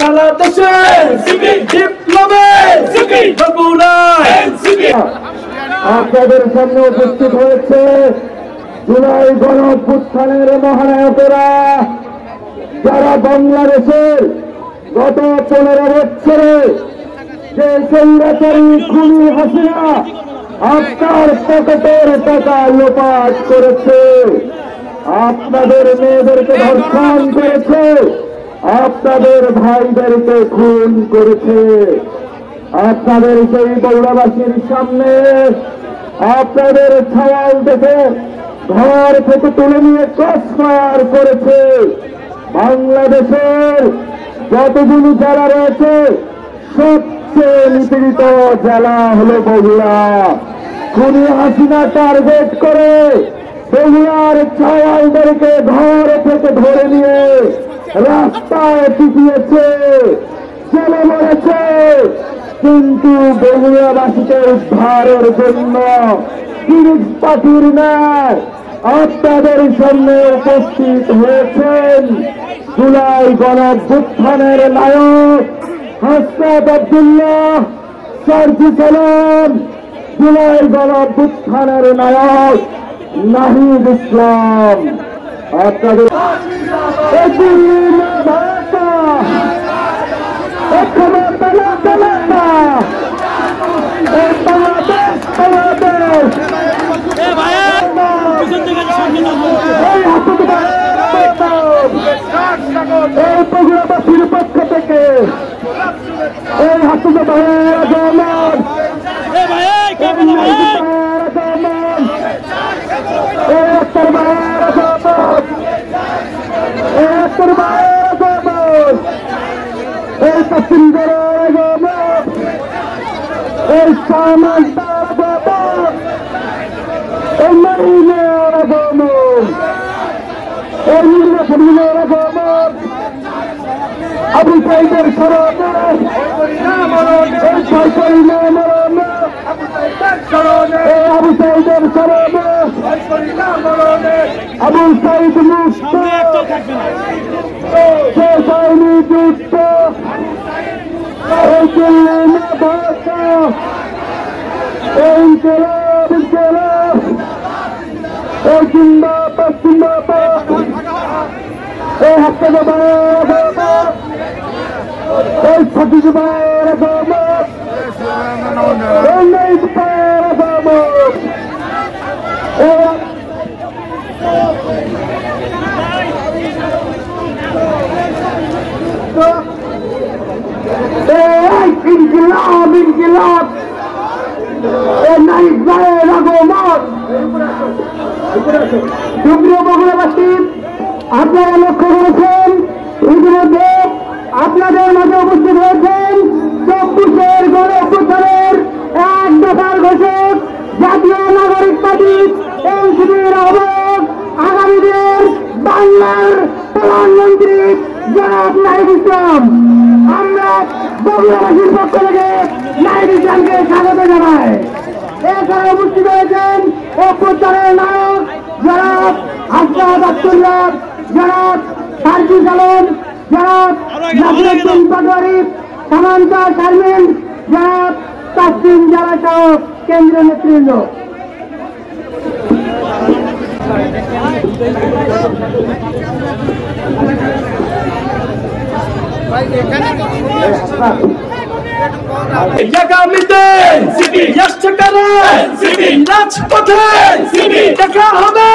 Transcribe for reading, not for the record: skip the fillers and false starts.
সারা দেশে বিপ্লবের আপনাদের সামনে উপস্থিত হয়েছে জুলাই গণঅভ্যুত্থানের মহানায়কেরা, যারা বাংলাদেশের গত 15 বছরে যে স্বৈরাচারী খুনি হাসিনা আপনার পকেটের টাকা লোপাট করেছে, আপনাদের মেয়েদেরকে ধর্ষণ করেছে, আপনাদের ভাইদেরকে খুন করেছে। আপনাদের সেই বগুড়াবাসীর সামনে আপনাদের ছাওয়াল দেখে ঘর থেকে তুলে নিয়ে ক্রসফায়ার করেছে। বাংলাদেশের যতগুলো জেলা রয়েছে সবচেয়ে নিপীড়িত জেলা হলো বগুড়া। খুনি হাসিনা টার্গেট করে বগুড়ার ছাওয়ালদেরকে ঘর থেকে ধরে নিয়ে রাস্তায় পিটিয়েছে, চলে মরেছে। কিন্তু বগুড়াবাসীকে উদ্ধারের জন্য পুলিশ পার্টির ন্যায় আপনাদের সামনে উপস্থিত হয়েছেন জুলাই গণঅভ্যুত্থানের নায়ক হাসনাত আব্দুল্লাহ, সার্জি সালাম, জুলাই গণঅভ্যুত্থানের নায়ক নাহিদ ইসলাম। আপনাদের বগুড়াবাসীর পক্ষ থেকে এই হাসুদা ভাইয়ের আগমন, এই তসিন্দারের আগমন, এই সামান্তার আগমন, এই মারিনের আগমন, এই নির্বাচনের আগমন, আবু সাইদের স্মরণে, এই সরকারি মরণে, আবু সাইদের স্মরণে, আবু সাইদ মুক্ত, শেষ হয়নি যুদ্ধ, এই দিল্লি ভাষা, এই ইনকিলাব ইনকিলাব, এই জিন্দাবাদ জিন্দাবাদ, এই হাসনাত ভাইয়ের আগমন, এই সাজিদ ভাইয়ের আগমন, এই নাহিদ ভাইয়ের আগমন, ইনকিলাব ইনকিলাব, এই নাহিদ ভাইয়ের আগমন। সুপ্রিয় বগুড়াবাসী, আপনারা লক্ষ্য করেছেন ইতিমধ্যে আপনাদের মাঝে উপস্থিত হয়েছেন 24-এর গণঅভ্যুত্থানের এক দফার ঘোষক জাতীয় নাগরিক পার্টি এনসিপির আহ্বায়ক, আগামী দিনের বাংলার প্রধানমন্ত্রী জনাব নাহিদ ইসলাম। আমরা বগুড়াবাসীর পক্ষ থেকে নাহিদ ইসলামকে স্বাগত জানাই। এছাড়া উপস্থিত হয়েছেন অভ্যুত্থানের নায়ক জনাব হাসনাত আব্দুল্লাহ, জনাব সার্জি সালাম, জনাব নাসিরউদ্দিন পাটোয়ারি, সামান্তা শারমিন, জনাব তাসলিম জারা সহ কেন্দ্রীয় নেতৃবৃন্দ। আগামীতে রাজপথে দেখা হবে।